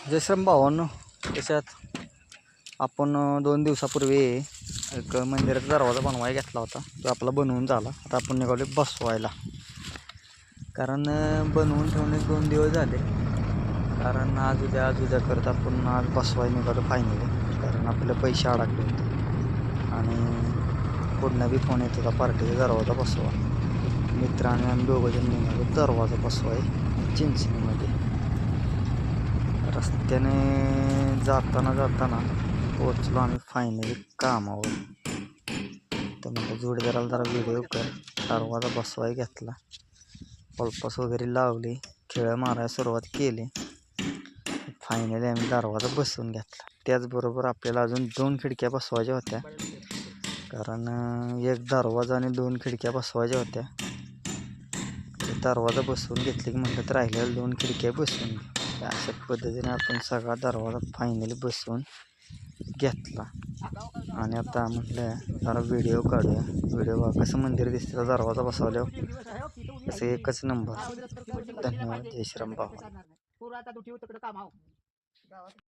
जय श्रीराम भावांनो. त्याच्यात आपण 2 दिवसापूर्वी एक मंदिराचा दरवाजा बनवायला घेतला होता. तो आपला बनवून झाला. आता आपण निघालो बसवायला, कारण बनवून ठेवून 2 दिवस झाले. कारण आज उद्या करत आपण आज बसवायला निघालो फायनली. कारण आपले पैसे अडकले होते आणि पुढनं बी फोन येत होता पार्टीचा दरवाजा बसवा. मित्र आणि आम्ही दोघंजण निघालो दरवाजा बसवाय चिंचणीमध्ये. रस्त्याने जाताना पोचलो आम्ही फायनली कामावर. तर म्हटलं जोडीदाराला जरा व्हिडिओ कर. दरवाजा बसवाय घेतला, पलपास वगैरे लावली, खेळ मारायला सुरुवात केली. फायनली आम्ही दरवाजा बसवून घेतला. त्याचबरोबर आपल्याला अजून 2 खिडक्या बसवायच्या होत्या. कारण एक दरवाजा आणि 2 खिडक्या बसवायच्या होत्या. दरवाजा बसवून घेतली की म्हटलं तर राहिलेल्या 2 खिडक्या बसवून घेऊ. अशा पद्धतीने आपण सगळा दरवाजा फायनली बसवून घेतला. आणि आता म्हटलं जरा व्हिडिओ काढूया. व्हिडिओ बघा कसं मंदिर दिसतं दरवाजा बसवल्यावर. असं एकच नंबर. धन्यवाद. जय श्रीराम भावा.